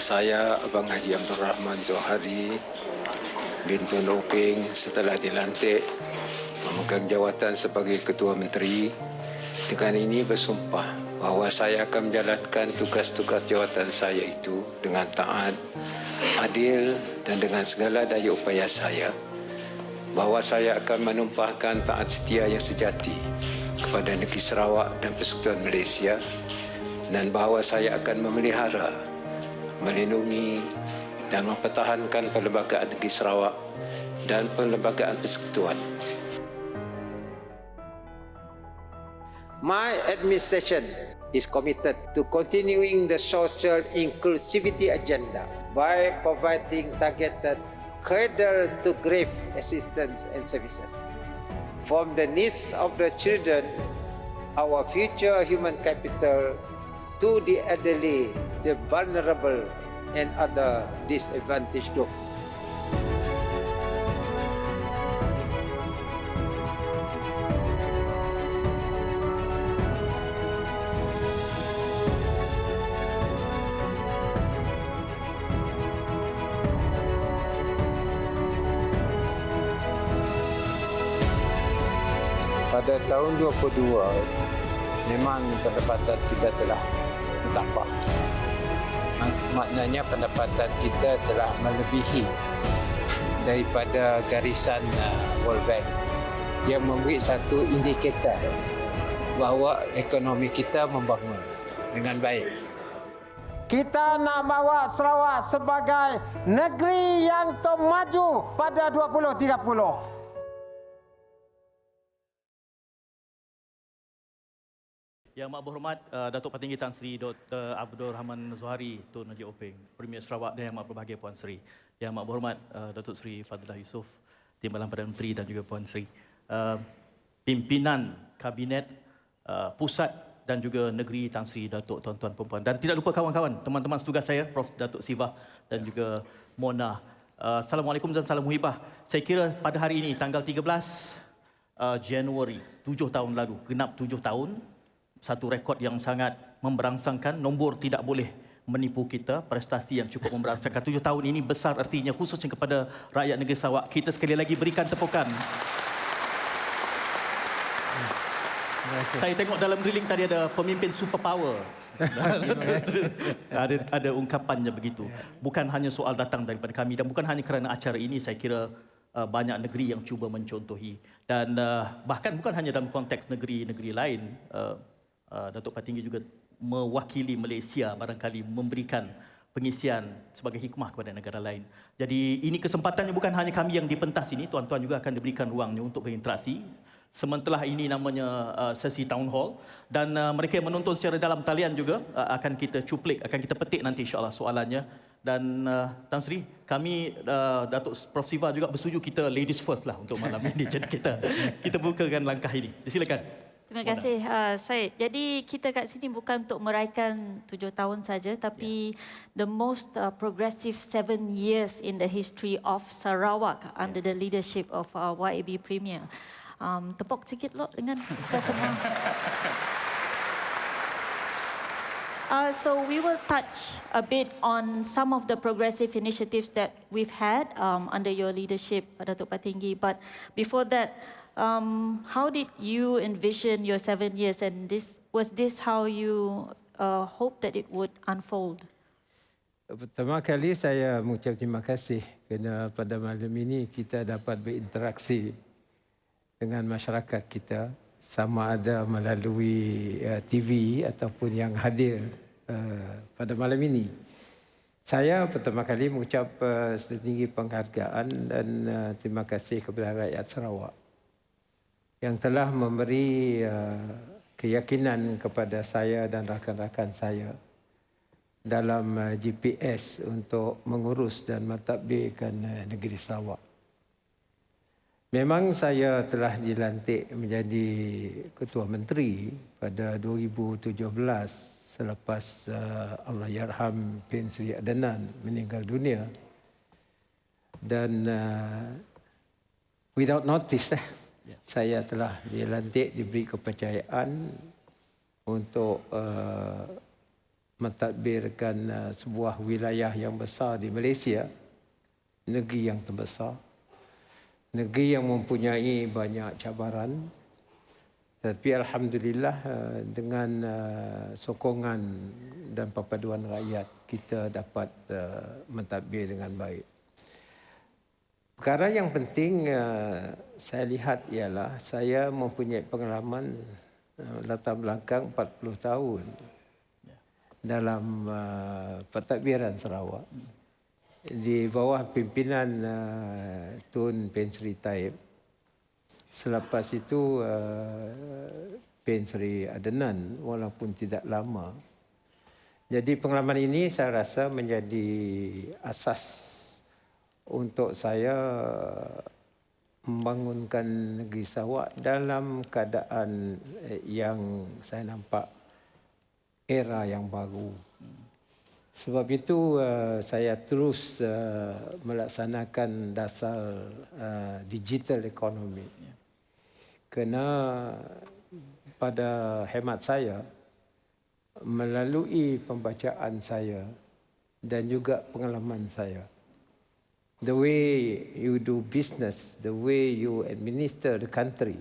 Saya, Abang Haji Abdul Rahman Zohari bin Tun Uping setelah dilantik memegang jawatan sebagai Ketua Menteri, dengan ini bersumpah bahawa saya akan menjalankan tugas-tugas jawatan saya itu dengan taat, adil dan dengan segala daya upaya saya, bahawa saya akan menumpahkan taat setia yang sejati kepada negeri Sarawak dan Persekutuan Malaysia, dan bahawa saya akan memelihara, melindungi dan mempertahankan perlembagaan negeri Sarawak dan perlembagaan persekutuan. My administration is committed to continuing the social inclusivity agenda by providing targeted cradle-to-grave assistance and services. From the needs of the children, our future human capital, to the elderly, the vulnerable, and other disadvantaged groups. Pada tahun 22, memang pendapatan kita telah bertambah. Maknanya pendapatan kita telah melebihi daripada garisan World Bank yang memberi satu indikator bahawa ekonomi kita membangun dengan baik. Kita nak bawa Sarawak sebagai negeri yang termaju pada 2030. Yang Amat Berhormat Datuk Petinggi Tan Sri Dr. Abdul Rahman Zohari Tun Haji Uping, Premier Sarawak, dan Yang Amat Berbahagia Puan Sri. Yang Amat Berhormat Datuk Sri Fadilah Yusof, Timbalan Perdana Menteri, dan juga Puan Sri. Pimpinan Kabinet Pusat dan juga Negeri Tan Sri Datuk Tuan-tuan Perempuan. Dan tidak lupa kawan-kawan, teman-teman setugas saya, Prof. Datuk Sivah dan juga Mona. Assalamualaikum dan salam muhibah. Saya kira pada hari ini, tanggal 13 Januari, 7 tahun lalu, genap 7 tahun, satu rekod yang sangat memberangsangkan. Nombor tidak boleh menipu kita. Prestasi yang cukup memberangsangkan. 7 tahun ini besar artinya, khususnya kepada rakyat negeri Sarawak. Kita sekali lagi berikan tepukan. Saya tengok dalam drilling tadi ada pemimpin superpower. ada ungkapannya begitu. Bukan hanya soal datang daripada kami dan bukan hanya kerana acara ini. Saya kira banyak negeri yang cuba mencontohi. Dan bahkan bukan hanya dalam konteks negeri-negeri lain. Datuk Petinggi juga mewakili Malaysia barangkali memberikan pengisian sebagai hikmah kepada negara lain. Jadi ini kesempatannya bukan hanya kami yang dipentas ini, tuan-tuan juga akan diberikan ruangnya untuk berinteraksi. Sementara ini namanya sesi town hall dan mereka yang menonton secara dalam talian juga akan kita cuplik, akan kita petik nanti insya-Allah soalannya. Dan Tan Sri, kami Datuk Prof Siva juga bersetuju kita ladies first lah untuk malam ini. Jadi kita bukakan langkah ini. Silakan. Terima kasih Syed. Jadi kita kat sini bukan untuk meraihkan 7 tahun saja, tapi the most progressive 7 years in the history of Sarawak under the leadership of YAB Premier. Tepuk sikit loh dengan kita semua. So we will touch a bit on some of the progressive initiatives that we've had under your leadership, Datuk Petinggi. But before that, how did you envision your 7 years, and was this how you hoped that it would unfold? Pertama kali saya mengucap terima kasih kerana pada malam ini kita dapat berinteraksi dengan masyarakat kita, sama ada melalui TV ataupun yang hadir pada malam ini. Saya pertama kali mengucap setinggi penghargaan dan terima kasih kepada rakyat Sarawak yang telah memberi keyakinan kepada saya dan rakan-rakan saya dalam GPS untuk mengurus dan mentadbirkan negeri Sarawak. Memang saya telah dilantik menjadi Ketua Menteri pada 2017 selepas Allahyarham Bin Sri Adnan meninggal dunia. Dan without notice saya telah dilantik, diberi kepercayaan untuk mentadbirkan sebuah wilayah yang besar di Malaysia, negeri yang terbesar, negeri yang mempunyai banyak cabaran. Tapi alhamdulillah dengan sokongan dan perpaduan rakyat kita dapat mentadbir dengan baik. Perkara yang penting saya lihat ialah saya mempunyai pengalaman latar belakang 40 tahun dalam pentadbiran Sarawak di bawah pimpinan Tun Pen Sri Taib. Selepas itu Pen Sri Adnan walaupun tidak lama. Jadi pengalaman ini saya rasa menjadi asas untuk saya membangunkan negeri Sarawak dalam keadaan yang saya nampak era yang baru. Sebab itu saya terus melaksanakan dasar digital economy. Kerana pada hemat saya, melalui pembacaan saya dan juga pengalaman saya, the way you do business, the way you administer the country,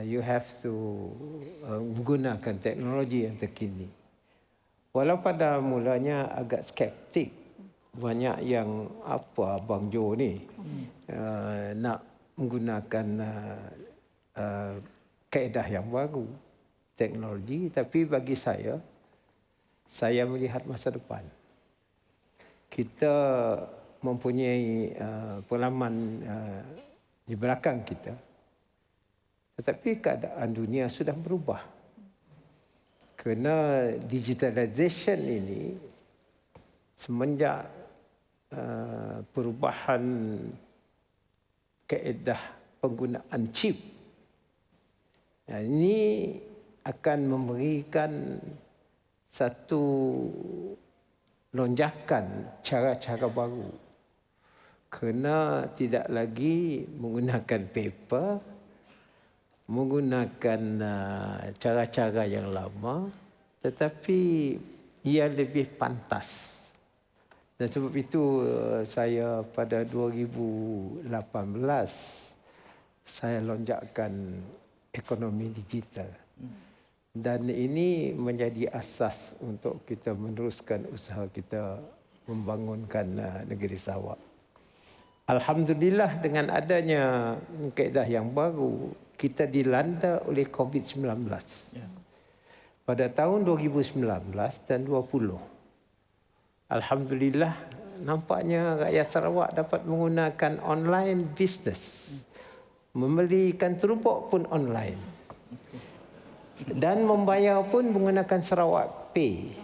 you have to menggunakan teknologi yang terkini. Walau pada mulanya agak skeptik, banyak yang apa Abang Jo ni nak menggunakan kaedah yang baru, teknologi, tapi bagi saya melihat masa depan. Kita mempunyai pengalaman di belakang kita, tetapi keadaan dunia sudah berubah. Kerana digitalisation ini semenjak perubahan kaedah penggunaan chip, ini akan memberikan satu lonjakan cara-cara baru. Kerana tidak lagi menggunakan paper, menggunakan cara-cara yang lama, tetapi ia lebih pantas. Dan sebab itu saya pada 2018 saya lonjakkan ekonomi digital. Dan ini menjadi asas untuk kita meneruskan usaha kita membangunkan negeri Sarawak. Alhamdulillah dengan adanya kaedah yang baru, kita dilanda oleh COVID-19. Pada tahun 2019 dan 2020. Alhamdulillah nampaknya rakyat Sarawak dapat menggunakan online business. Membelikan terubuk pun online. Dan membayar pun menggunakan Sarawak Pay.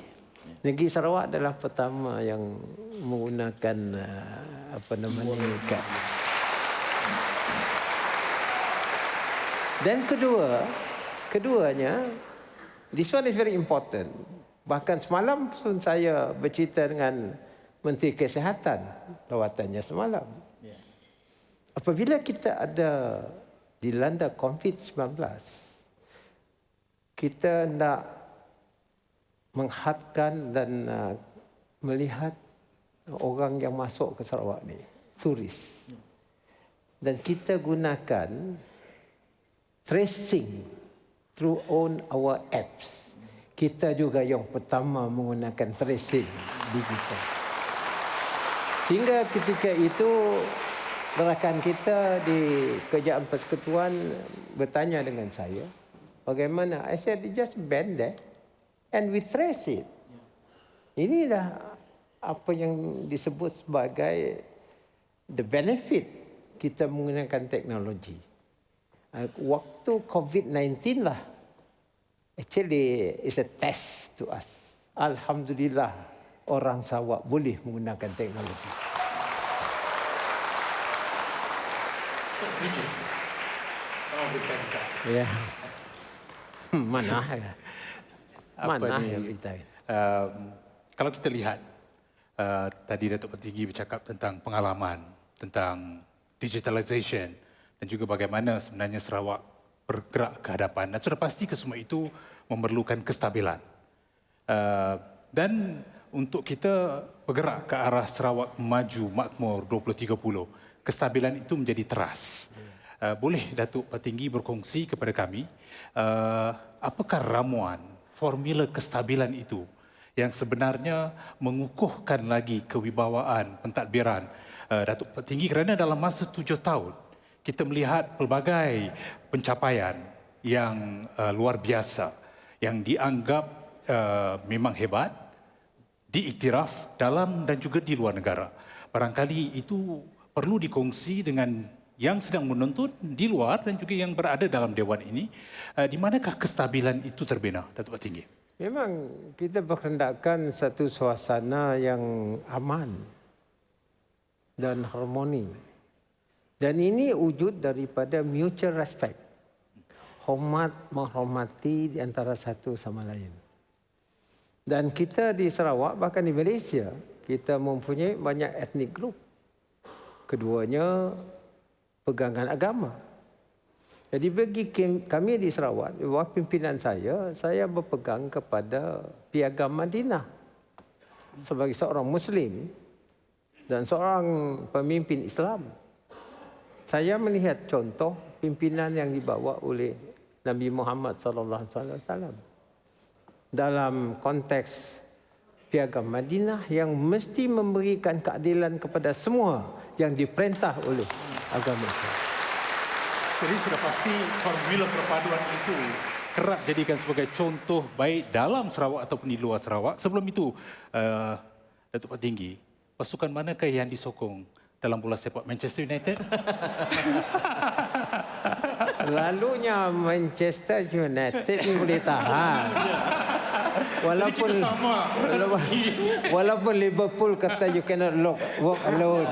Negeri Sarawak adalah pertama yang menggunakan kad. Dan keduanya, this one is very important. Bahkan semalam pun saya bercerita dengan Menteri Kesihatan, lawatannya semalam. Apabila kita ada dilanda COVID-19, kita nak menghadkan dan melihat orang yang masuk ke Sarawak ni, turis. Dan kita gunakan tracing through our apps. Kita juga yang pertama menggunakan tracing digital. Hingga ketika itu rakan kita di Kerajaan Persekutuan bertanya dengan saya, bagaimana? I said, just bend there and we trace it. Inilah apa yang disebut sebagai the benefit kita menggunakan teknologi. Waktu COVID-19 lah, actually is a test to us. Alhamdulillah, orang Sarawak boleh menggunakan teknologi. Ya. Mana ya? Mana yang berita? Kalau kita lihat, tadi Datuk Petinggi bercakap tentang pengalaman, tentang digitalisation dan juga bagaimana sebenarnya Sarawak bergerak ke hadapan. Dan sudah pasti kesemua itu memerlukan kestabilan. Dan untuk kita bergerak ke arah Sarawak maju makmur 2030, kestabilan itu menjadi teras. Boleh Datuk Petinggi berkongsi kepada kami, apakah ramuan formula kestabilan itu yang sebenarnya mengukuhkan lagi kewibawaan pentadbiran Datuk Petinggi, kerana dalam masa 7 tahun kita melihat pelbagai pencapaian yang luar biasa yang dianggap memang hebat, diiktiraf dalam dan juga di luar negara. Barangkali itu perlu dikongsi dengan yang sedang menonton di luar dan juga yang berada dalam dewan ini. Di manakah kestabilan itu terbina, Datuk Petinggi? Memang kita berhendakkan satu suasana yang aman dan harmoni. Dan ini wujud daripada mutual respect. Hormat menghormati di antara satu sama lain. Dan kita di Sarawak, bahkan di Malaysia, kita mempunyai banyak etnik grup. Keduanya pegangan agama. Jadi bagi kami di Sarawak, di bawah pimpinan saya berpegang kepada Piagam Madinah. Sebagai seorang Muslim dan seorang pemimpin Islam, saya melihat contoh pimpinan yang dibawa oleh Nabi Muhammad SAW dalam konteks Piagam Madinah yang mesti memberikan keadilan kepada semua yang diperintah oleh agama Islam. Jadi sudah pasti formula perpaduan itu kerap jadikan sebagai contoh baik dalam Sarawak ataupun di luar Sarawak. Sebelum itu, Datuk Petinggi, pasukan manakah yang disokong dalam bola sepak Manchester United? Selalunya Manchester United ni boleh tahan. Walaupun Liverpool kata you cannot walk alone.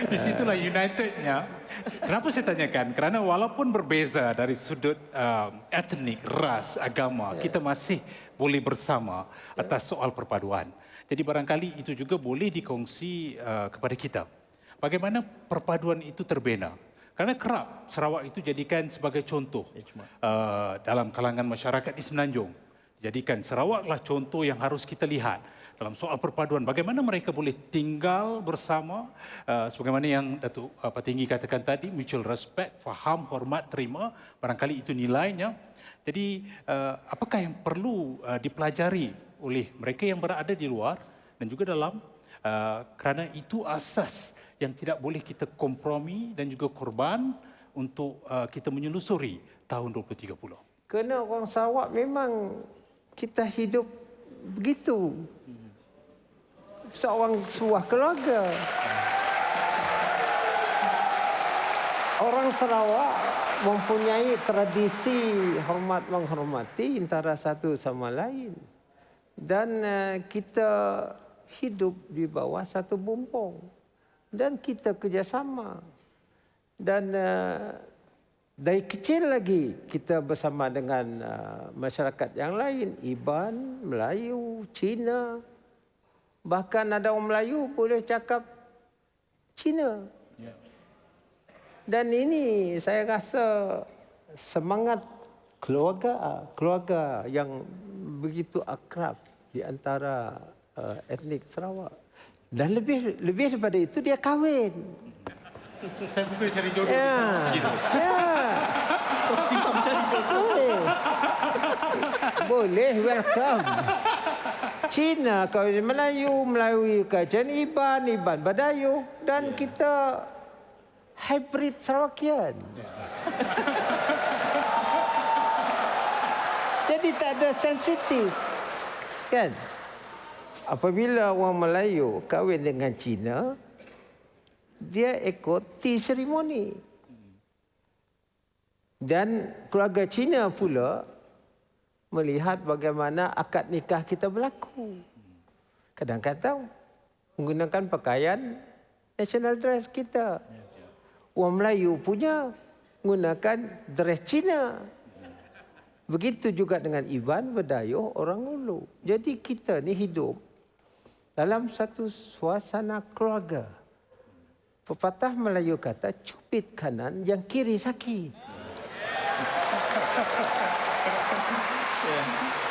Di situlah Unitednya. Kenapa saya tanyakan? Kerana walaupun berbeza dari sudut etnik, ras, agama, kita masih boleh bersama atas soal perpaduan. Jadi barangkali itu juga boleh dikongsi kepada kita. Bagaimana perpaduan itu terbina? Kerana kerap Sarawak itu jadikan sebagai contoh dalam kalangan masyarakat di Semenanjung. Jadikan Sarawaklah contoh yang harus kita lihat dalam soal perpaduan. Bagaimana mereka boleh tinggal bersama, sebagaimana yang Datuk Petinggi katakan tadi, mutual respect, faham, hormat, terima. Barangkali itu nilainya. Jadi apakah yang perlu dipelajari oleh mereka yang berada di luar dan juga dalam, kerana itu asas yang tidak boleh kita kompromi dan juga korban untuk kita menyelusuri tahun 2030. Kerana orang Sarawak memang kita hidup begitu. Seorang sebuah keluarga. Orang Sarawak mempunyai tradisi hormat menghormati antara satu sama lain. Dan kita hidup di bawah satu bumbung. Dan kita kerjasama. Dan dari kecil lagi kita bersama dengan masyarakat yang lain. Iban, Melayu, Cina. Bahkan ada orang Melayu boleh cakap Cina. Dan ini saya rasa semangat keluarga yang begitu akrab di antara etnik Sarawak. Dan lebih daripada itu dia kahwin. Saya mungkin cari jodoh di sana. Gitu. Simpang mencari jodoh. Boleh, welcome. Cina kahwin Melayu, Melayu kahwin Iban Badayu. Dan kita hybrid Sarawakian. Jadi tak ada sensitif. Kan? Apabila orang Melayu kahwin dengan Cina, dia ikut tea ceremony. Dan keluarga Cina pula melihat bagaimana akad nikah kita berlaku. Kadang-kadang menggunakan pakaian national dress kita. Orang Melayu punya menggunakan dress Cina. Begitu juga dengan Iban, Badayu, orang Ulu. Jadi kita ni hidup dalam satu suasana keluarga. Pepatah Melayu kata, cubit kanan, yang kiri sakit.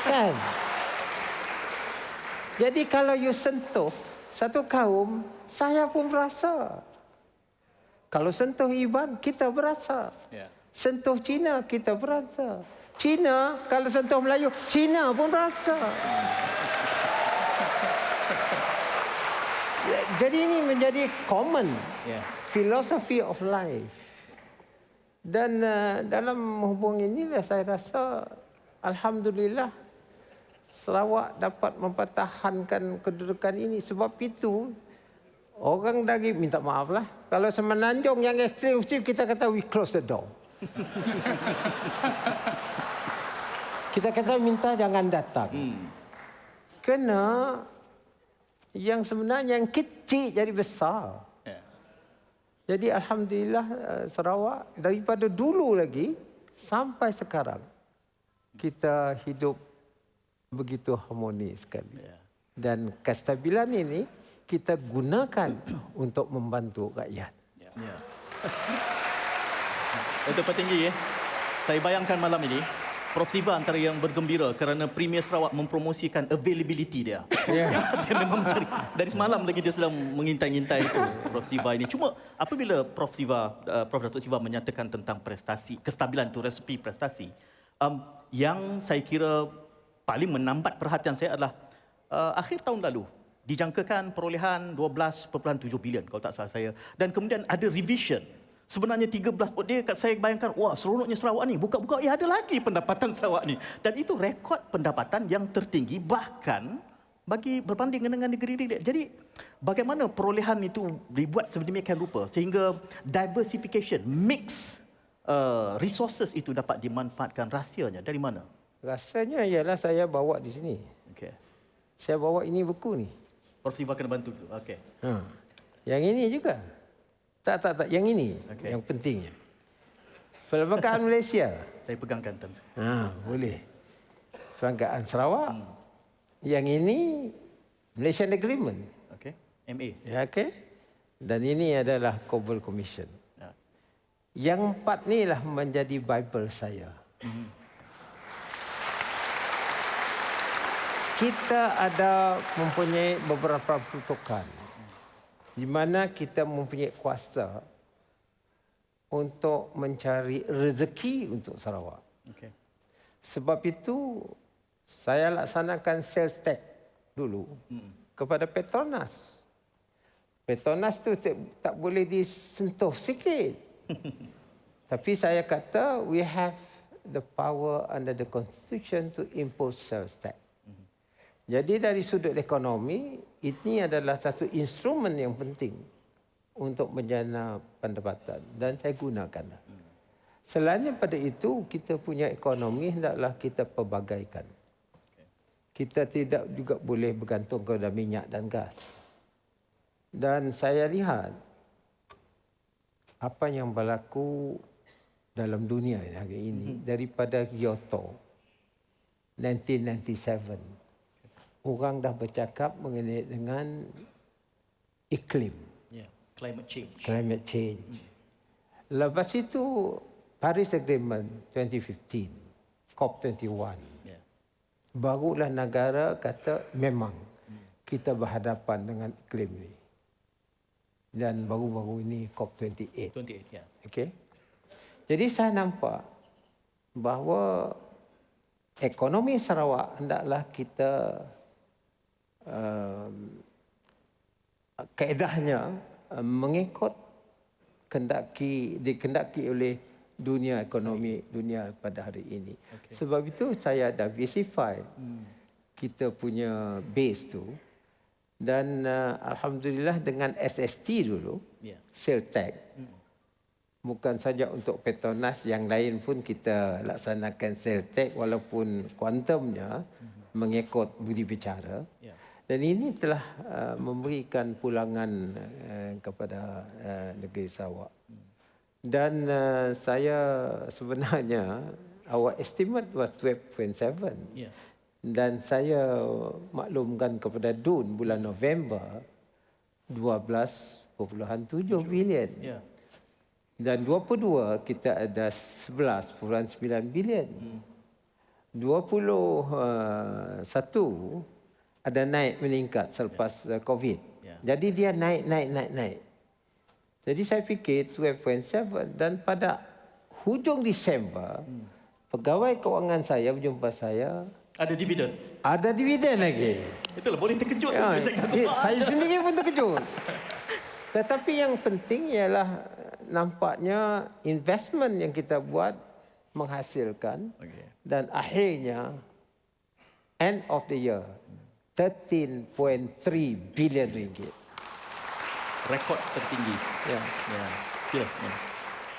Kan? Jadi kalau you sentuh satu kaum, saya pun berasa. Kalau sentuh Iban, kita berasa. Sentuh Cina, kita berasa. Cina, kalau sentuh Melayu, Cina pun berasa. Jadi ini menjadi common philosophy of life. Dan dalam hubung inilah saya rasa, alhamdulillah, Sarawak dapat mempertahankan kedudukan ini. Sebab itu, orang dari, minta maaf lah, kalau Semenanjung yang ekstrim, kita kata we close the door. Kita kata minta jangan datang. Kena yang sebenarnya yang kecil jadi besar. Jadi alhamdulillah Sarawak daripada dulu lagi sampai sekarang kita hidup begitu harmonis sekali. Dan kestabilan ini kita gunakan untuk membantu rakyat. Datuk Petinggi, saya bayangkan malam ini Prof Siva antara yang bergembira kerana Premier Sarawak mempromosikan availability dia. Dia memang mencari. Dari semalam lagi dia sedang mengintai-intai itu Prof Siva ini. Cuma apabila Prof Datuk Siva menyatakan tentang prestasi, kestabilan itu resepi prestasi, yang saya kira paling menambat perhatian saya adalah akhir tahun lalu dijangkakan perolehan 12.7 bilion kalau tak salah saya, dan kemudian ada revision. Sebenarnya 13, dia saya bayangkan, wah seronoknya Sarawak ni, buka-buka, ada lagi pendapatan Sarawak ni. Dan itu rekod pendapatan yang tertinggi bahkan bagi berbanding dengan negeri-negeri. Jadi bagaimana perolehan itu dibuat sedemikian rupa sehingga diversification, mix resources itu dapat dimanfaatkan, rahsianya dari mana? Rasanya ialah saya bawa di sini. Saya bawa ini buku ni. Prof Siva kena bantu tu. Okey. Yang ini juga. Tak. Yang ini. Yang pentingnya. Perlembagaan Malaysia. Saya pegangkan Tan. Boleh. Perlembagaan Sarawak. Yang ini Malaysian Agreement. Okey. MA. Okey. Dan ini adalah Cobble Commission. Yang 4 ni lah menjadi Bible saya. Kita ada mempunyai beberapa peruntukan di mana kita mempunyai kuasa untuk mencari rezeki untuk Sarawak. Sebab itu saya laksanakan sales tax dulu kepada Petronas. Petronas tu tak boleh disentuh sikit. Tapi saya kata we have the power under the constitution to impose sales tax. Jadi dari sudut ekonomi, ini adalah satu instrumen yang penting untuk menjana pendapatan dan saya gunakan. Selain daripada itu, kita punya ekonomi hendaklah kita pelbagaikan. Kita tidak juga boleh bergantung kepada minyak dan gas. Dan saya lihat apa yang berlaku dalam dunia hari ini daripada Kyoto 1997. Orang dah bercakap mengenai dengan iklim. Climate change. Climate change. Lepas itu Paris Agreement 2015, COP21. Barulah negara kata memang kita berhadapan dengan iklim ni. Dan baru-baru ini COP28. Okey. Jadi saya nampak bahawa ekonomi Sarawak hendaklah kita kaedahnya mengikut dikendaki oleh dunia ekonomi dunia pada hari ini. Sebab itu saya diversify kita punya base tu dan alhamdulillah dengan SST dulu, sales tax. Bukan saja untuk Petronas, yang lain pun kita laksanakan sales tax walaupun kuantumnya mengikut budi bicara. Dan ini telah memberikan pulangan kepada negeri Sarawak. Dan saya sebenarnya, our estimate was 12.7. Dan saya maklumkan kepada DUN bulan November 12.7 bilion. Dan 22 kita ada 11.9 bilion. 21 ada naik meningkat selepas COVID. Ya. Jadi dia naik. Jadi saya fikir 12.7 dan pada hujung Disember pegawai kewangan saya berjumpa saya, Ada dividen. ada dividen lagi. Itulah boleh terkejut. Ya, Saya kata, saya sendiri pun terkejut. Tetapi yang penting ialah nampaknya investment yang kita buat menghasilkan Okey. dan akhirnya end of the year 13.3 bilion ringgit. Rekod tertinggi. Ya. Ya. Sila. Ya.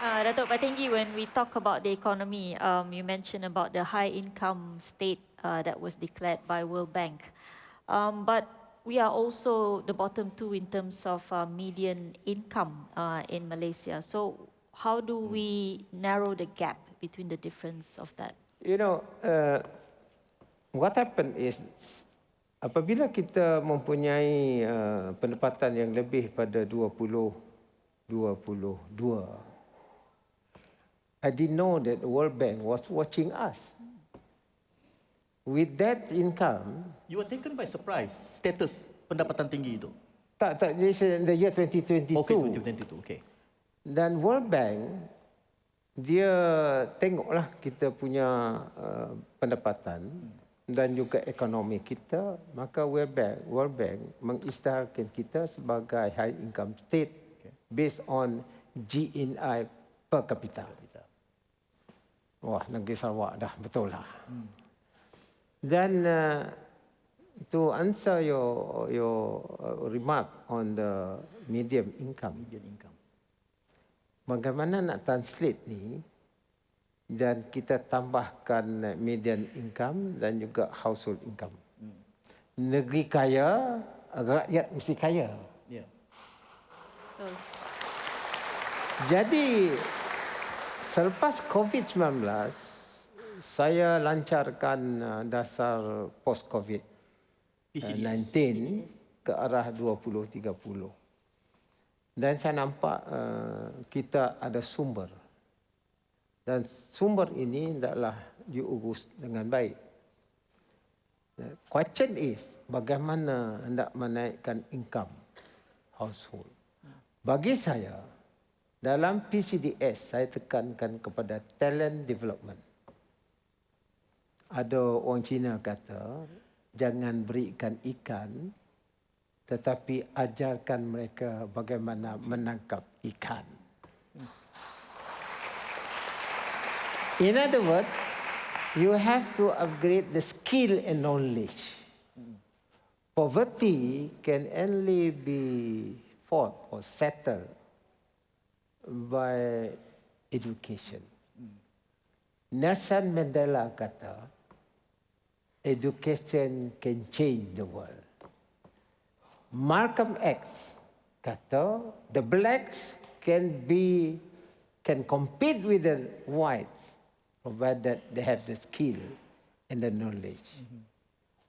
Datuk Patinggi, when we talk about the economy, you mentioned about the high income state that was declared by World Bank. But we are also the bottom two in terms of median income in Malaysia. So how do we narrow the gap between the difference of that? You know, what happened is apabila kita mempunyai pendapatan yang lebih pada 22, I didn't know that the World Bank was watching us. With that income, You were taken by surprise. Status pendapatan tinggi itu. tak, this is in the year 2022. Okay, 2022. Okay. Dan World Bank, dia tengoklah kita punya pendapatan dan juga ekonomi kita, maka World Bank mengisytiharkan kita sebagai high income state based on GNI per capita. Wah, negeri Sarawak dah betul lah. Dan to answer your remark on the medium income, Median income. bagaimana nak translate ni dan kita tambahkan median income dan juga household income. Negeri kaya, rakyat mesti kaya. Ya. So, Jadi selepas COVID-19 saya lancarkan dasar post-COVID-19 ke arah 2030. Dan saya nampak kita ada sumber. Dan sumber ini hendaklah diurus dengan baik. Question is, bagaimana hendak menaikkan income household? Bagi saya, dalam PCDS, saya tekankan kepada talent development. Ada orang Cina kata, jangan berikan ikan, tetapi ajarkan mereka bagaimana menangkap ikan. In other words, you have to upgrade the skill and knowledge. Poverty can only be fought or settled by education. Nelson Mandela kata, education can change the world. Malcolm X kata, the blacks can compete with the whites provided they have the skill and the knowledge.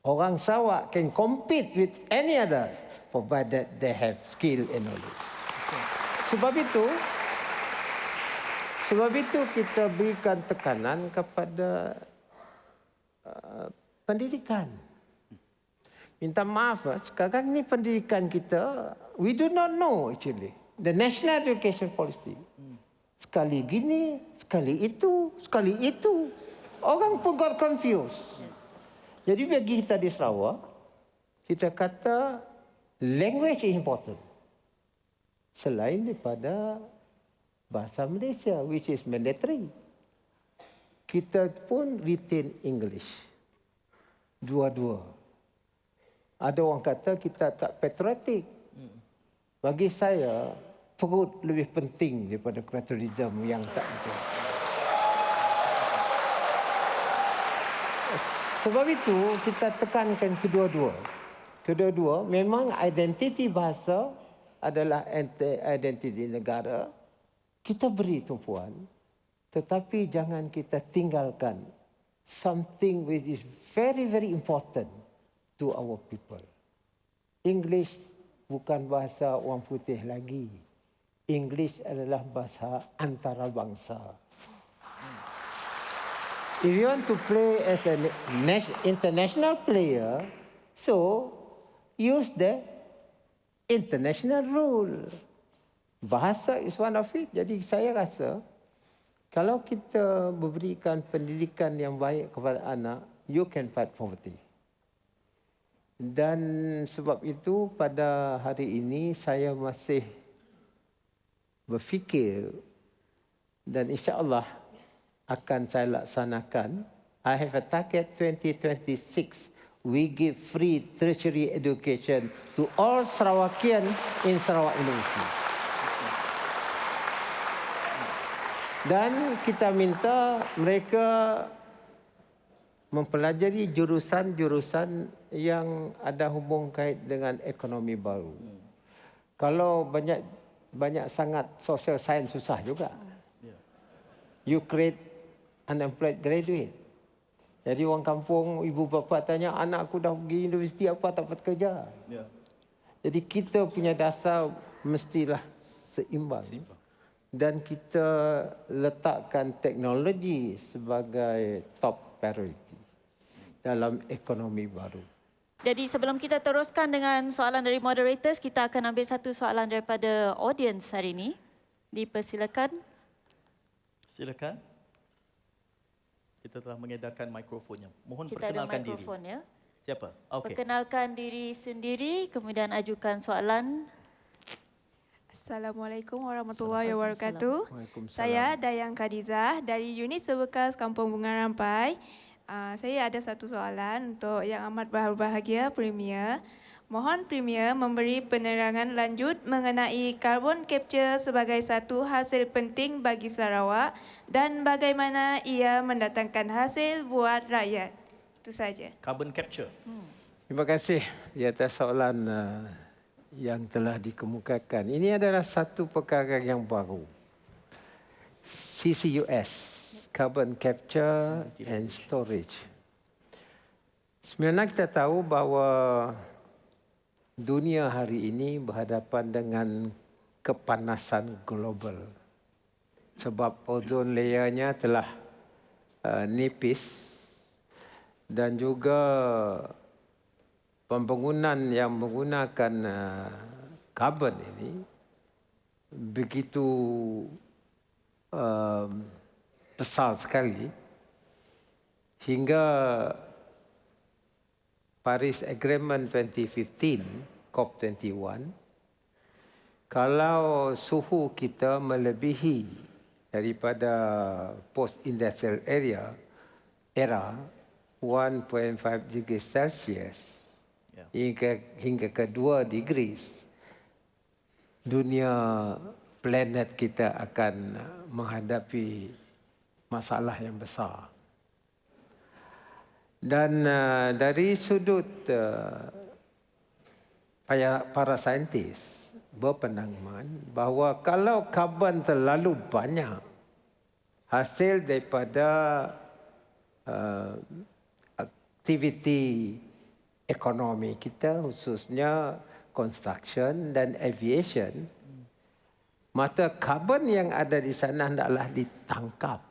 Orang Sarawak can compete with any others provided they have skill and knowledge. Sebab itu kita berikan tekanan kepada pendidikan. Minta maaf, sekarang ni pendidikan kita, we do not know actually. The National Education Policy. Sekali gini, sekali itu. Orang pun got confused. Jadi bagi kita di Sarawak, kita kata language is important. Selain daripada bahasa Malaysia, which is mandatory. Kita pun retain English. Dua-dua. Ada orang kata kita tak patriotic. Bagi saya, perut lebih penting daripada patriotism yang tak betul. Sebab itu, kita tekankan kedua-dua. Kedua-dua, memang identiti bahasa adalah identiti negara. Kita beri tumpuan, tetapi jangan kita tinggalkan something which is very, very important to our people. English bukan bahasa orang putih lagi. English adalah bahasa antarabangsa. If you want to play as an international player, So, use the international rule. Bahasa is one of it. Jadi saya rasa, kalau kita memberikan pendidikan yang baik kepada anak, you can fight poverty. Dan sebab itu pada hari ini saya masih berfikir dan insya-Allah akan saya laksanakan. I have a target 2026. We give free tertiary education to all Sarawakian in Sarawak University. Dan kita minta mereka mempelajari jurusan-jurusan yang ada hubung kait dengan ekonomi baru. Kalau banyak sangat social science susah juga. You create unemployed graduate. Jadi orang kampung, ibu bapa tanya, anak aku dah pergi universiti apa tak dapat kerja. Jadi kita punya dasar mestilah seimbang. Dan kita letakkan teknologi sebagai top priority dalam ekonomi baru. Jadi sebelum kita teruskan dengan soalan dari moderators, kita akan ambil satu soalan daripada audience hari ini. Dipersilakan. Silakan. Kita telah mengedarkan mikrofonnya. Mohon Kita perkenalkan ada mikrofon, diri. ya. Siapa? Okey. Perkenalkan diri sendiri, kemudian ajukan soalan. Assalamualaikum warahmatullahi wabarakatuh. Waalaikumsalam. Saya Dayang Khadijah dari Unit Sebekas Kampung Bunga Rampai. Saya ada satu soalan untuk Yang Amat Berbahagia Premier. Mohon Premier memberi penerangan lanjut mengenai carbon capture sebagai satu hasil penting bagi Sarawak dan bagaimana ia mendatangkan hasil buat rakyat. Itu saja. Carbon capture. Terima kasih di atas soalan yang telah dikemukakan. Ini adalah satu perkara yang baru. CCUS, Carbon Capture and Storage. Sebenarnya kita tahu bahawa dunia hari ini berhadapan dengan kepanasan global. Sebab ozon layernya telah nipis dan juga pembangunan yang menggunakan karbon ini begitu besar sekali hingga Paris Agreement 2015, COP21, kalau suhu kita melebihi daripada post-industrial era 1.5 degrees Celsius hingga ke 2 degrees, dunia planet kita akan menghadapi masalah yang besar. Dan dari sudut para saintis berpendapat bahawa kalau karbon terlalu banyak hasil daripada aktiviti ekonomi kita, khususnya construction dan aviation, maka karbon yang ada di sana hendaklah ditangkap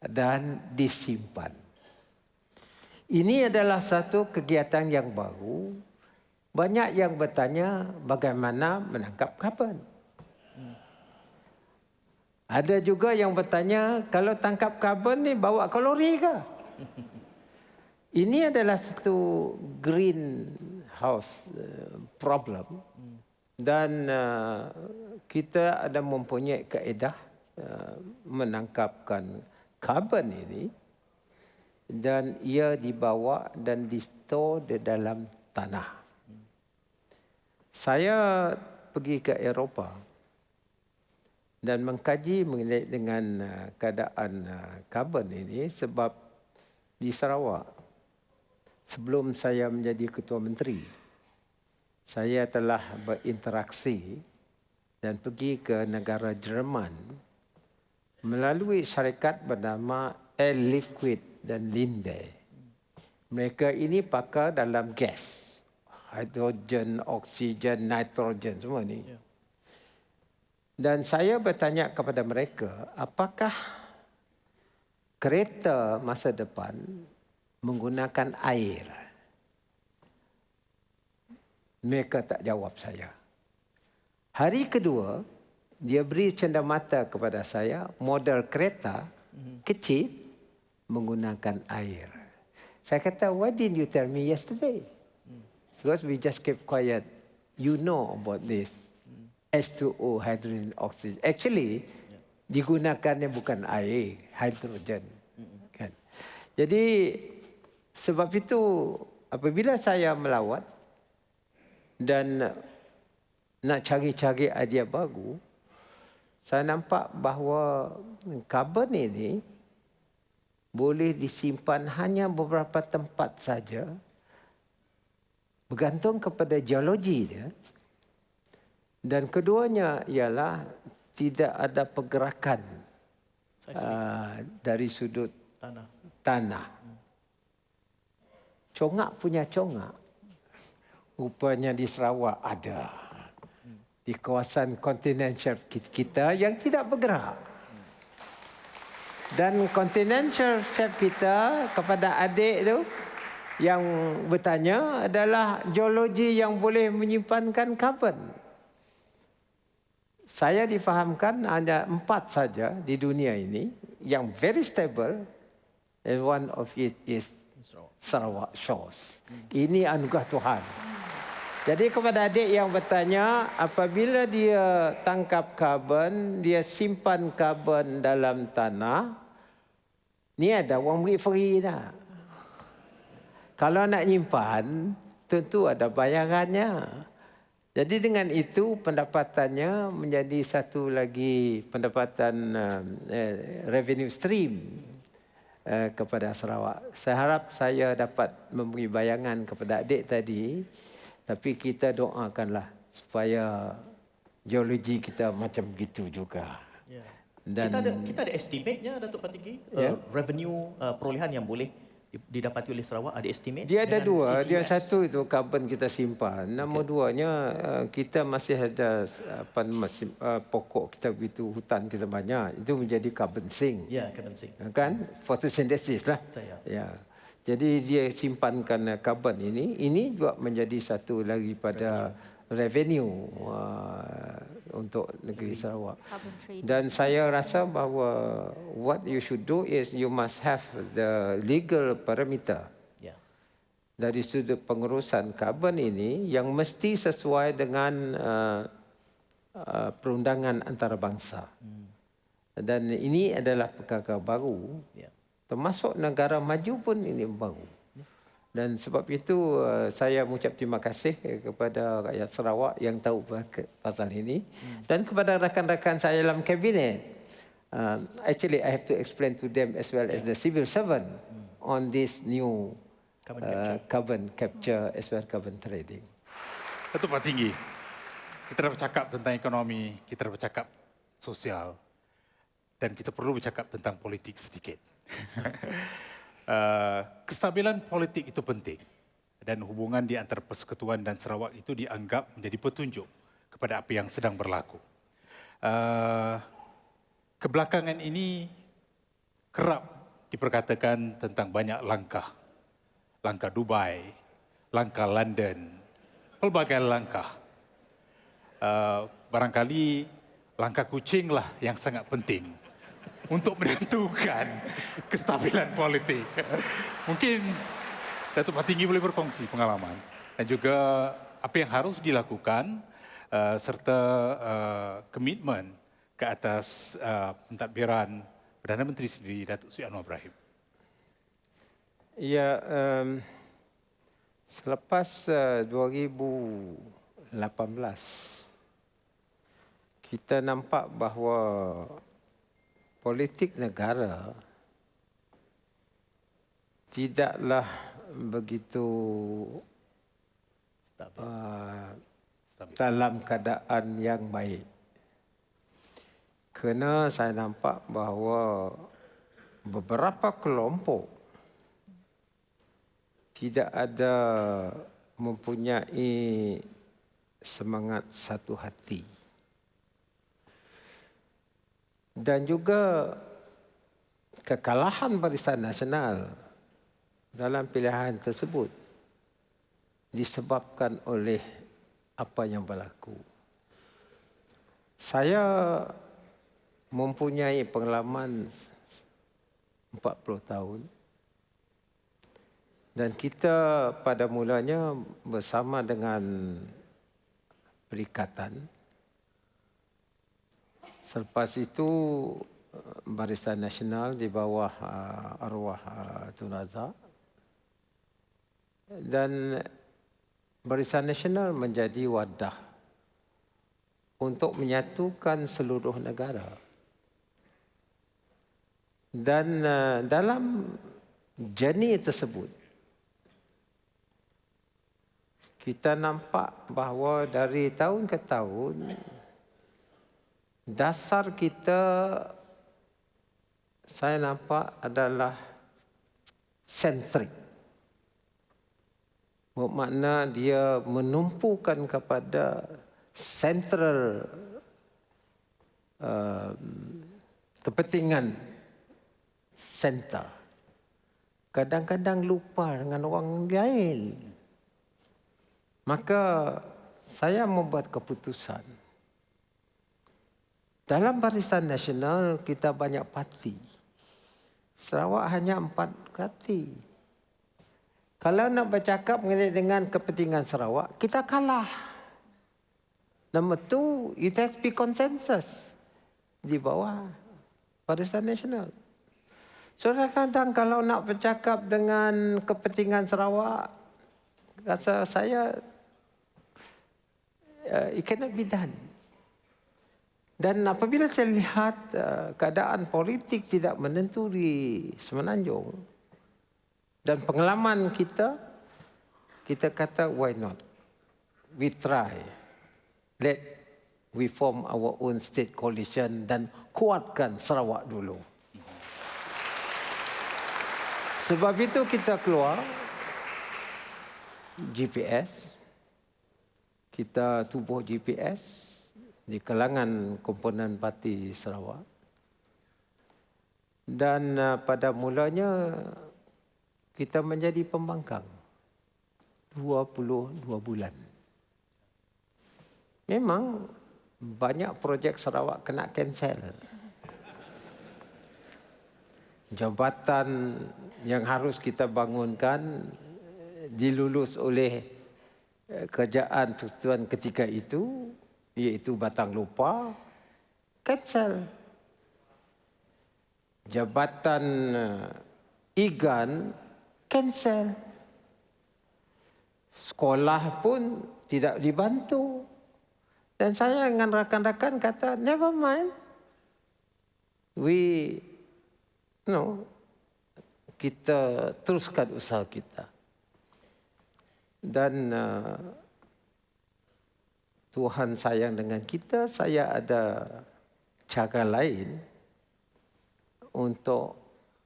dan disimpan. Ini adalah satu kegiatan yang baru. Banyak yang bertanya bagaimana menangkap karbon. Ada juga yang bertanya, kalau tangkap karbon ni bawa kalori ke? Ini adalah satu greenhouse problem. Dan kita ada mempunyai kaedah menangkapkan karbon ini. Dan ia dibawa dan di-store di dalam tanah. Saya pergi ke Eropah dan mengkaji mengenai dengan keadaan karbon ini sebab di Sarawak, sebelum saya menjadi Ketua Menteri, saya telah berinteraksi dan pergi ke negara Jerman melalui syarikat bernama Air Liquide dan Linde. Mereka ini pakar dalam gas. Hidrogen, oksigen, nitrogen, semua ni. Dan saya bertanya kepada mereka, apakah kereta masa depan menggunakan air? Mereka tak jawab saya. Hari kedua, dia beri cenderamata kepada saya model kereta kecil menggunakan air. Saya kata, why didn't you tell me yesterday? Because we just kept quiet. You know about this. H2O, hydrogen, oxygen. Actually, digunakannya bukan air, hidrogen. Kan? Jadi, sebab itu, apabila saya melawat dan nak cari-cari idea baru, saya nampak bahawa karbon ini boleh disimpan hanya beberapa tempat saja, bergantung kepada geologi dia. Dan keduanya ialah tidak ada pergerakan dari sudut tanah. Congak punya congak, rupanya di Sarawak ada. Di kawasan kontinen shelf kita yang tidak bergerak. Dan kontinen shelf kita kepada adik tu yang bertanya adalah geologi yang boleh menyimpankan karbon. Saya difahamkan hanya 4 saja di dunia ini yang very stable, and one of it is Sarawak Shores. Ini anugerah Tuhan. Jadi kepada adik yang bertanya, apabila dia tangkap karbon, dia simpan karbon dalam tanah, ni ada orang beri free dah. Kalau nak nyimpan, tentu ada bayarannya. Jadi dengan itu pendapatannya menjadi satu lagi pendapatan revenue stream kepada Sarawak. Saya harap saya dapat memberi bayangan kepada adik tadi, tapi kita doakanlah supaya geologi kita macam begitu juga. Ya. Dan Kita ada estimate-nya, Datuk Patinggi, Ya. revenue perolehan yang boleh didapati oleh Sarawak, ada estimate? dia ada dengan 2. Dia CCUS? satu itu karbon kita simpan. Nombor 2-nya kita masih ada pokok kita begitu, hutan kita banyak. Itu menjadi carbon sink. Ya, carbon sink. Kan? Photosynthesis lah. Saya. Ya. Jadi dia simpankan karbon ini. Ini juga menjadi satu lagi pada revenue untuk negeri Sarawak. Carbon trading. Dan saya rasa bahawa what you should do is you must have the legal parameter Ya. dari sudut pengurusan karbon ini yang mesti sesuai dengan perundangan antarabangsa. Dan ini adalah perkara baru. Ya. Termasuk negara maju pun ini baru. Dan sebab itu saya mengucap terima kasih kepada rakyat Sarawak yang tahu pasal ini. Dan kepada rakan-rakan saya dalam kabinet. Actually, I have to explain to them as well as the civil servant on this new carbon capture as well as carbon trading. Datuk Patinggi, kita dah bercakap tentang ekonomi, kita dah bercakap sosial, dan kita perlu bercakap tentang politik sedikit. Kestabilan politik itu penting, dan hubungan di antara Persekutuan dan Sarawak itu dianggap menjadi petunjuk kepada apa yang sedang berlaku. Kebelakangan ini kerap diperkatakan tentang banyak langkah. Langkah Dubai, langkah London, pelbagai langkah. Barangkali langkah kucing lah yang sangat penting untuk menentukan kestabilan politik. Mungkin Datuk Patinggi boleh berkongsi pengalaman dan juga apa yang harus dilakukan serta komitmen ke atas pentadbiran Perdana Menteri sendiri, Datuk Seri Anwar Ibrahim. Ya, selepas 2018, kita nampak bahawa politik negara tidaklah begitu dalam keadaan yang baik. Kerana saya nampak bahawa beberapa kelompok tidak ada mempunyai semangat satu hati. Dan juga kekalahan Barisan Nasional dalam pilihan tersebut disebabkan oleh apa yang berlaku. Saya mempunyai pengalaman 40 tahun. Dan kita pada mulanya bersama dengan perikatan. Selepas itu Barisan Nasional di bawah arwah Tun Razak. Dan Barisan Nasional menjadi wadah untuk menyatukan seluruh negara. Dan dalam journey tersebut, kita nampak bahawa dari tahun ke tahun, dasar kita saya nampak adalah sentrik. Bermakna dia menumpukan kepada central kepentingan center. Kadang-kadang lupa dengan orang lain. Maka saya membuat keputusan. Dalam Barisan Nasional kita banyak parti. Sarawak hanya 4 parti. Kalau nak bercakap mengenai dengan kepentingan Sarawak, kita kalah. Nombor 2, it has to be consensus di bawah Barisan Nasional. So kadang kalau nak bercakap dengan kepentingan Sarawak, rasa saya it cannot be done. Dan apabila saya lihat keadaan politik tidak menentu di Semenanjung dan pengalaman kita kata why not? We try. Let we form our own state coalition dan kuatkan Sarawak dulu. Sebab itu kita keluar GPS. Kita tubuh GPS di kalangan komponen parti Sarawak. Dan pada mulanya kita menjadi pembangkang 22 bulan. Memang banyak projek Sarawak kena cancel. Jabatan yang harus kita bangunkan dilulus oleh kerajaan persekutuan ketika itu, iaitu Batang Lupa, cancel. Jabatan IGAN, cancel. Sekolah pun tidak dibantu. Dan saya dengan rakan-rakan kata, never mind. Kita teruskan usaha kita. Dan Tuhan sayang dengan kita, saya ada cara lain untuk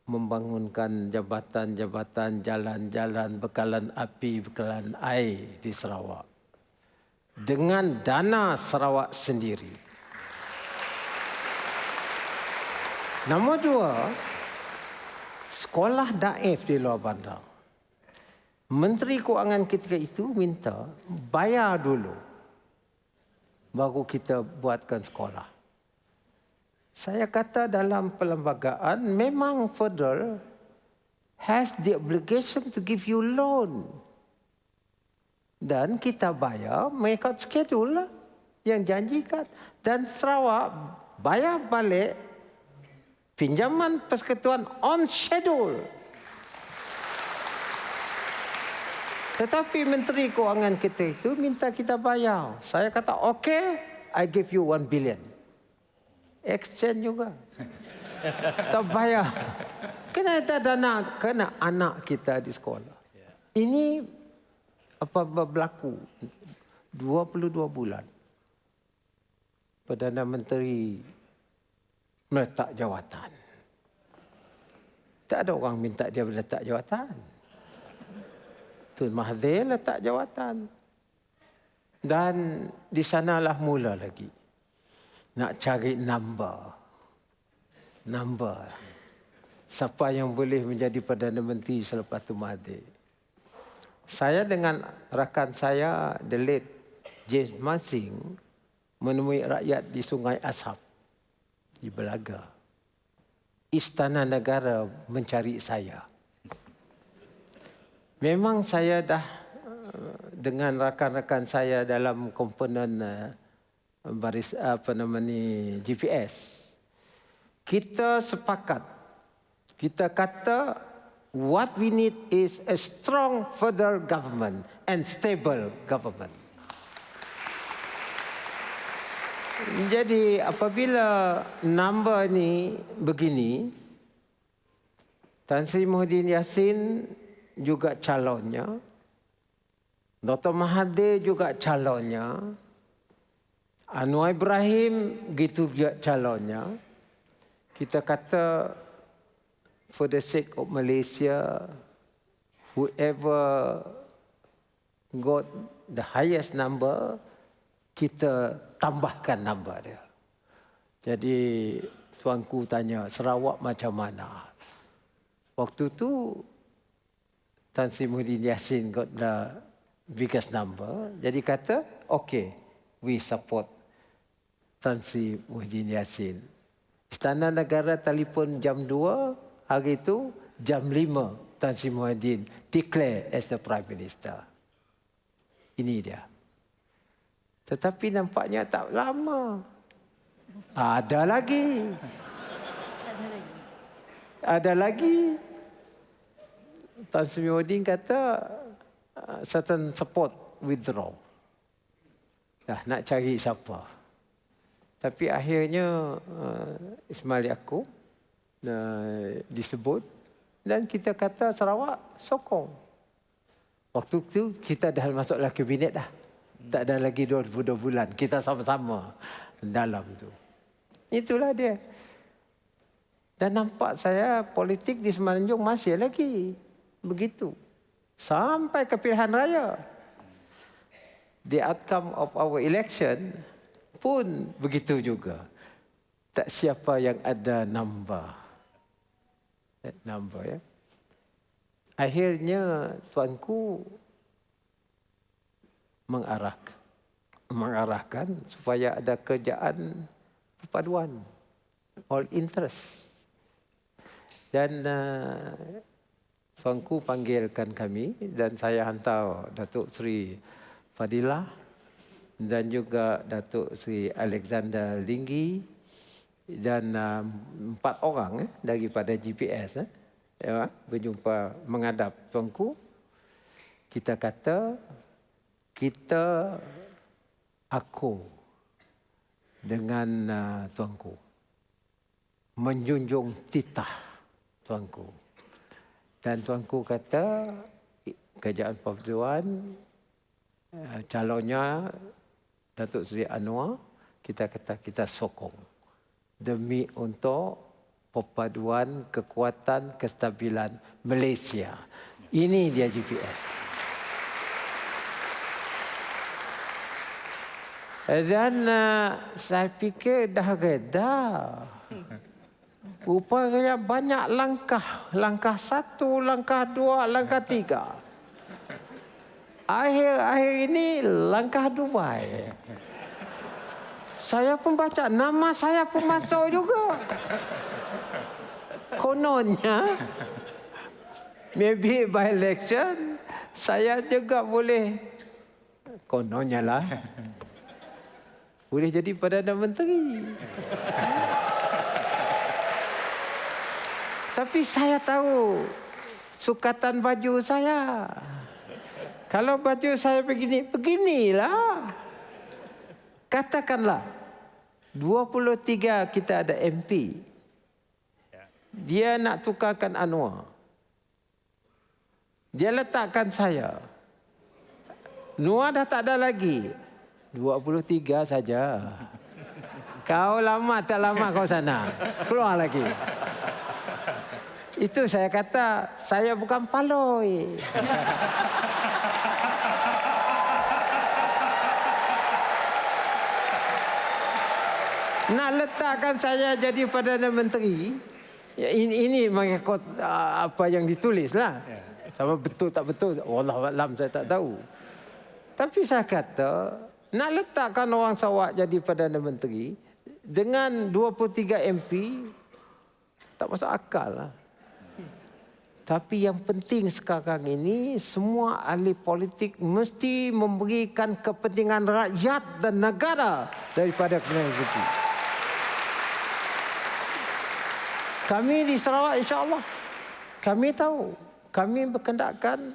membangunkan jabatan-jabatan, jalan-jalan, bekalan api, bekalan air di Sarawak. Dengan dana Sarawak sendiri. Nombor 2, sekolah daif di luar bandar. Menteri Kewangan ketika itu minta bayar dulu baru kita buatkan sekolah. Saya kata dalam perlembagaan memang federal has the obligation to give you loan. Dan kita bayar mengikut schedule yang janjikan. Dan Sarawak bayar balik pinjaman persekutuan on schedule. Tetapi Menteri Kewangan kita itu minta kita bayar. Saya kata, okay, I give you 1 billion. Exchange juga. Tak bayar. Kena ada dana, kena anak kita di sekolah. Ini apa berlaku 22 bulan. Perdana Menteri meletak jawatan. Tak ada orang minta dia meletak jawatan. Tun Mahathir letak jawatan. Dan di sanalah mula lagi. Nak cari number. Siapa yang boleh menjadi Perdana Menteri selepas Tun Mahathir. Saya dengan rakan saya, the late James Mansing menemui rakyat di Sungai Asap, di Belaga. Istana Negara mencari saya. Memang saya dah dengan rakan-rakan saya dalam komponen baris GPS. Kita sepakat. Kita kata what we need is a strong federal government and stable government. Jadi apabila number ni begini, Tan Sri Muhyiddin Yassin juga calonnya, Dr. Mahathir juga calonnya, Anwar Ibrahim gitu juga calonnya. Kita kata for the sake of Malaysia, whoever got the highest number, kita tambahkan number dia. Jadi tuanku tanya, Sarawak macam mana? Waktu tu Tan Sri Muhyiddin Yassin got the biggest number. Jadi kata, okay, we support Tan Sri Muhyiddin Yassin. Istana Negara telefon jam 2, hari itu jam 5 Tan Sri Muhyiddin declare as the Prime Minister. Ini dia. Tetapi nampaknya tak lama. Ada lagi. Ada lagi. Tan Sri Muhyiddin kata certain support withdraw. Dah nak cari siapa. Tapi akhirnya Ismail Yaakob disebut dan kita kata Sarawak sokong. Waktu itu kita dah masuklah kabinet dah. Tak ada lagi 2 bulan. Kita sama-sama dalam tu. Itulah dia. Dan nampak saya politik di Semenanjung masih lagi begitu. Sampai ke pilihan raya. The outcome of our election pun begitu juga. Tak siapa yang ada number. Number ya. Akhirnya tuanku mengarahkan supaya ada kerjaan perpaduan all interest. Dan tuanku panggilkan kami dan saya hantar Datuk Seri Fadilah dan juga Datuk Seri Alexander Linggi dan 4 orang daripada GPS ya, berjumpa menghadap tuanku. Kita kata aku dengan tuanku menjunjung titah tuanku. Dan tuanku kata kerajaan perpaduan calonnya Datuk Seri Anwar, kita kata kita sokong demi untuk perpaduan kekuatan kestabilan Malaysia. Ini dia GPS. Dan saya fikir dah reda. Rupanya banyak langkah. Langkah 1, langkah 2, langkah 3. Akhir ini langkah 2. Saya pun baca, nama saya pun masuk juga. Kononnya, maybe by election, saya juga boleh, kononnya lah, boleh jadi Perdana Menteri. Tapi saya tahu sukatan baju saya. Kalau baju saya begini, beginilah. Katakanlah 23 kita ada MP. Dia nak tukarkan Anwar. Dia letakkan saya. Anwar dah tak ada lagi. 23 saja. Kau lama tak lama kau sana. Keluar lagi. Itu saya kata, saya bukan paloi. Nak letakkan saya jadi Perdana Menteri, ya ini mengikut apa yang ditulis lah. Sama betul tak betul, Wallahualam saya tak tahu. Tapi saya kata, Nak letakkan orang Sarawak jadi Perdana Menteri dengan 23 MP, tak masuk akal lah. Tapi yang penting sekarang ini, semua ahli politik mesti memberikan kepentingan rakyat dan negara daripada kepentingan itu. Kami di Sarawak insya-Allah, kami tahu, kami berkendakkan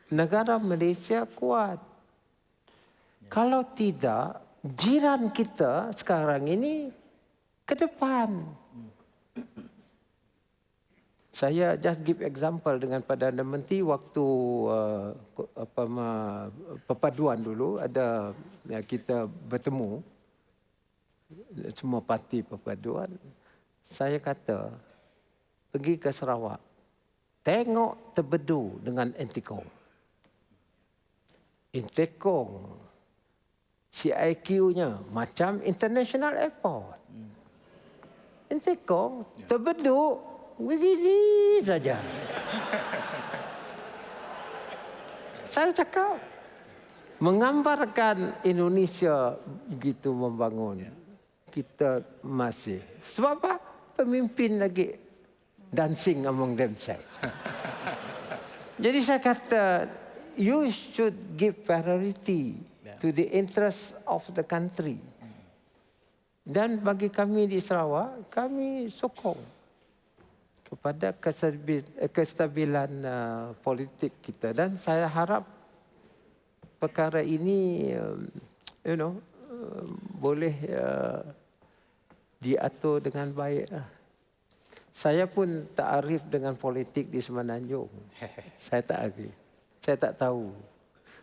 negara Malaysia kuat. Kalau tidak, jiran kita sekarang ini ke depan. Saya just give example dengan Perdana Menteri waktu perpaduan dulu, ada kita bertemu semua parti perpaduan. Saya kata pergi ke Sarawak, tengok Tebedu dengan Intikong. Intikong CIQ-nya macam International Airport. Intikong Tebedu begini saja. Saya cakap, menggambarkan Indonesia begitu membangun. Kita masih. Sebab apa? Pemimpin lagi dancing among themselves. Jadi saya kata, you should give priority to the interest of the country. Dan bagi kami di Sarawak, kami sokong kepada kestabilan politik kita, dan saya harap perkara ini boleh diatur dengan baik. Saya pun tak arif dengan politik di Semenanjung. Saya tak arif. Saya tak tahu.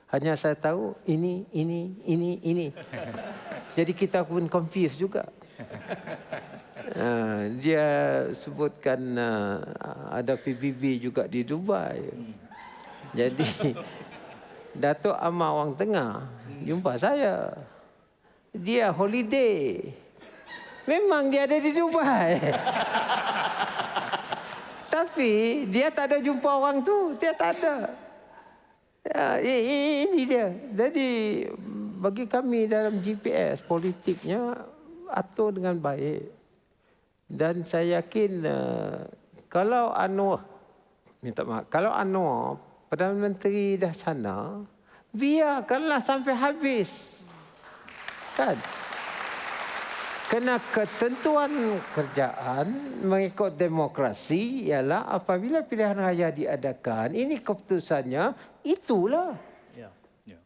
Hanya saya tahu ini. Jadi kita pun confused juga. Dia sebutkan ada PBB juga di Dubai. Jadi Datuk Amar Wang Tengah jumpa saya. Dia holiday. Memang dia ada di Dubai. Tapi dia tak ada jumpa orang tu. Dia tak ada. Ini dia. Jadi bagi kami dalam GPS politiknya atur dengan baik. Dan saya yakin kalau Anwar, kalau Anwar Perdana Menteri dah sana, biarkanlah sampai habis. Kan? Kerana ketentuan kerjaan mengikut demokrasi ialah apabila pilihan raya diadakan, ini keputusannya, itulah.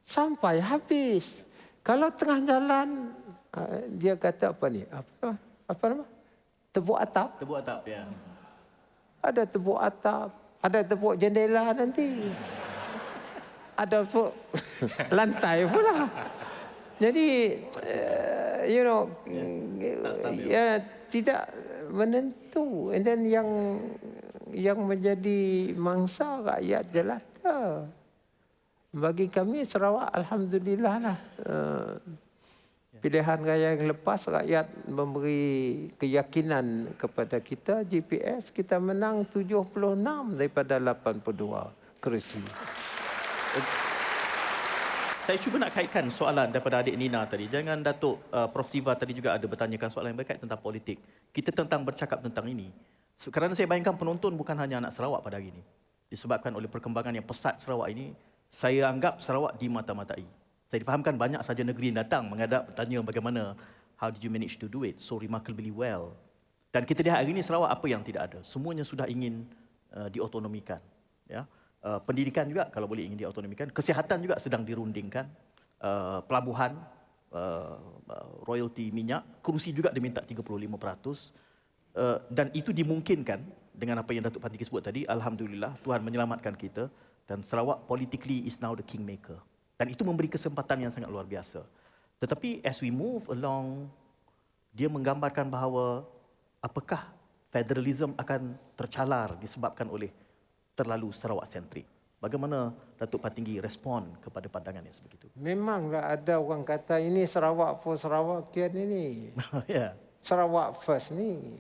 Sampai habis. Kalau tengah jalan, dia kata apa ni? Apa nama? Tepuk atap. Tepuk atap, ya. Ada tepuk atap. Ada tepuk jendela nanti. Ada tepuk lantai pula. Jadi, tidak menentu. And then yang menjadi mangsa rakyat jelata. Bagi kami Sarawak, alhamdulillah lah. Pilihan raya yang lepas, rakyat memberi keyakinan kepada kita. GPS kita menang 76 daripada 82 kerusi. Saya cuba nak kaitkan soalan daripada adik Nina tadi. Jangan Datuk Prof Siva tadi juga ada bertanyakan soalan yang berkait tentang politik. Kita tentang bercakap tentang ini. Kerana saya bayangkan penonton bukan hanya anak Sarawak pada hari ini. Disebabkan oleh perkembangan yang pesat Sarawak ini, saya anggap Sarawak dimata-matai. Saya difahamkan banyak saja negeri yang datang menghadap bertanya bagaimana, how did you manage to do it so remarkably well. Dan kita lihat hari ini Sarawak apa yang tidak ada. Semuanya sudah ingin diotonomikan. Ya. Pendidikan juga kalau boleh ingin diotonomikan. Kesihatan juga sedang dirundingkan. Pelabuhan, royalty minyak, kerusi juga diminta 35%. Dan itu dimungkinkan dengan apa yang Datuk Patinggi sebut tadi. Alhamdulillah, Tuhan menyelamatkan kita. Dan Sarawak politically is now the kingmaker. Dan itu memberi kesempatan yang sangat luar biasa. Tetapi as we move along, dia menggambarkan bahawa apakah federalism akan tercalar disebabkan oleh terlalu Sarawak-sentrik. Bagaimana Datuk Patinggi respon kepada pandangan yang sebegitu? Memanglah ada orang kata ini Sarawak for Sarawakian ini. Ya. Sarawak first ni.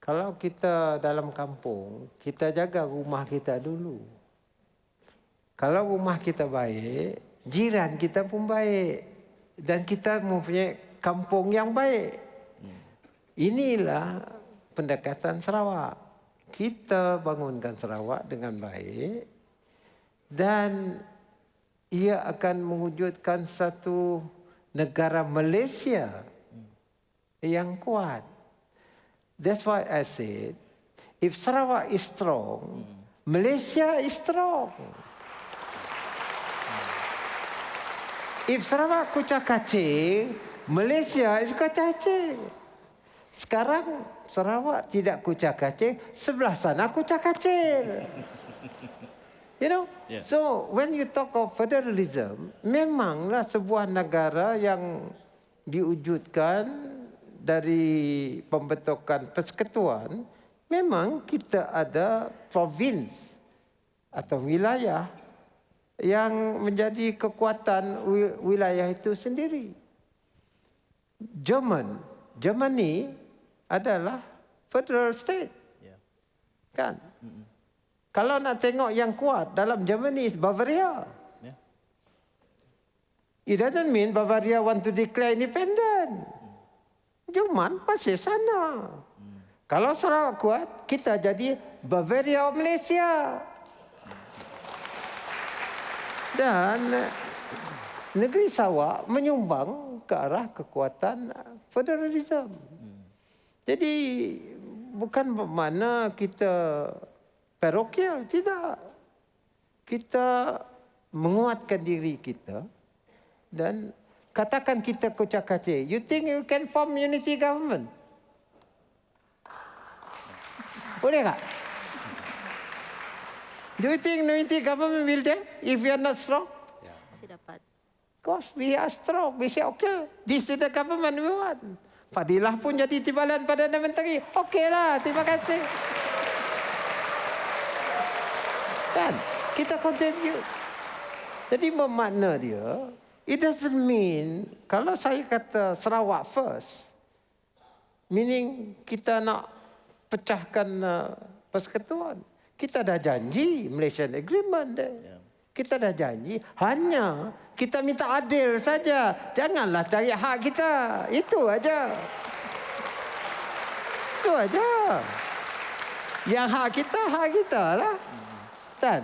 Kalau kita dalam kampung, kita jaga rumah kita dulu. Kalau rumah kita baik, jiran kita pun baik. dan kita mempunyai kampung yang baik. Inilah pendekatan Sarawak. Kita bangunkan Sarawak dengan baik dan ia akan mewujudkan satu negara Malaysia yang kuat. That's why I said, if Sarawak is strong, Malaysia is strong. If Sarawak kucak-kacir, Malaysia is kucak-kacir. Sekarang Sarawak tidak kucak-kacir, sebelah sana kucak-kacir. You know? Yeah. So when you talk of federalism, memanglah sebuah negara yang diwujudkan dari pembentukan persekutuan, memang kita ada provinsi atau wilayah yang menjadi kekuatan wilayah itu sendiri. Germany adalah federal state. Yeah. Kan? Kalau nak tengok yang kuat dalam Germany is Bavaria. Yeah. It doesn't mean Bavaria want to declare independent. Cuman masih sana. Kalau Sarawak kuat, kita jadi Bavaria of Malaysia. Dan negeri Sarawak menyumbang ke arah kekuatan federalism. Jadi bukan bermakna kita parokial, tidak. Kita menguatkan diri kita dan katakan kita kucak-kacir. You think you can form unity government? Boleh tak? Do you think unity government will there if we are not strong? Masih dapat. Of course, we are strong. We say, okay, this is the government we want. Fadilah pun jadi timbalan Perdana Menteri. Okeylah, terima kasih. Dan kita contribute. Jadi bermakna dia, it doesn't mean, kalau saya kata Sarawak first, meaning kita nak pecahkan persekutuan. Kita dah janji Malaysian Agreement deh. Kita dah janji, hanya kita minta adil saja. Janganlah cari hak kita. Itu aja. Itu aja. Yang hak kita lah. Tan,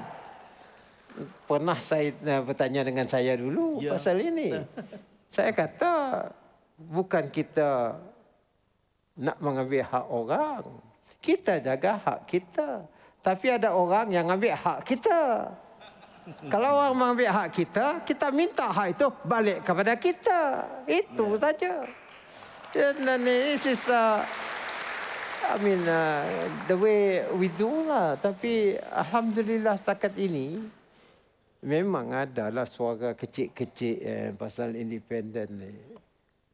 pernah saya bertanya dengan saya dulu pasal ini. Saya kata, bukan kita nak mengambil hak orang. Kita jaga hak kita. Tapi ada orang yang ambil hak kita. Kalau orang mengambil hak kita, kita minta hak itu balik kepada kita. Itu saja. Dan this is, the way we do lah. Tapi Alhamdulillah setakat ini, memang adalah suara kecil-kecil pasal independent ni.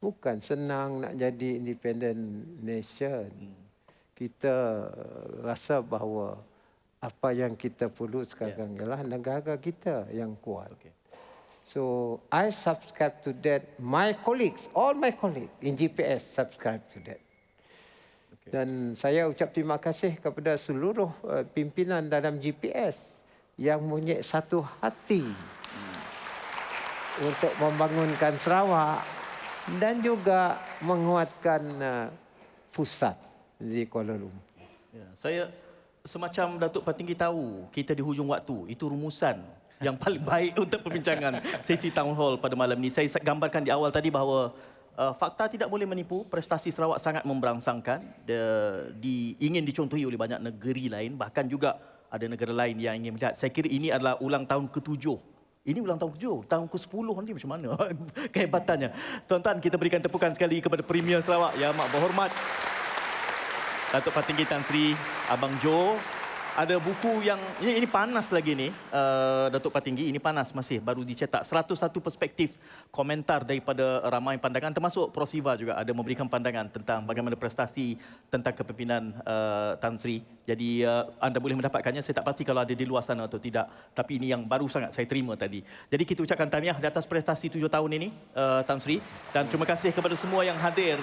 Bukan senang nak jadi independent nation. Kita rasa bahawa apa yang kita perlu sekarang ialah negara kita yang kuat. Okay. So I subscribe to that. My colleagues, all my colleagues in GPS subscribe to that. Okay. Dan saya ucap terima kasih kepada seluruh pimpinan dalam GPS yang mempunyai satu hati untuk membangunkan Sarawak dan juga menguatkan pusat di Kuala Lumpur. Ya, saya semacam Datuk Patinggi tahu kita di hujung waktu. Itu rumusan yang paling baik untuk perbincangan sesi town hall pada malam ini. Saya gambarkan di awal tadi bahawa fakta tidak boleh menipu. Prestasi Sarawak sangat memberangsangkan. Ingin dicontohi oleh banyak negeri lain. Bahkan juga ada negara lain yang ingin melihat. Saya kira ini adalah ulang tahun ke-7. Ini ulang tahun ke-7. Tahun ke-10 nanti macam mana kehebatannya. Tuan-tuan, kita berikan tepukan sekali kepada Premier Sarawak. Yang amat berhormat Datuk Patinggi Tan Sri Abang Jo. Ada buku yang ini panas lagi ni, Datuk Patinggi, ini panas masih baru dicetak. 101 perspektif komentar daripada ramai pandangan, termasuk Prosiva juga ada memberikan pandangan tentang bagaimana prestasi tentang kepimpinan Tan Sri. Jadi anda boleh mendapatkannya. Saya tak pasti kalau ada di luar sana atau tidak, tapi ini yang baru sangat saya terima tadi. Jadi kita ucapkan tahniah di atas prestasi 7 tahun ini, Tan Sri, dan terima kasih kepada semua yang hadir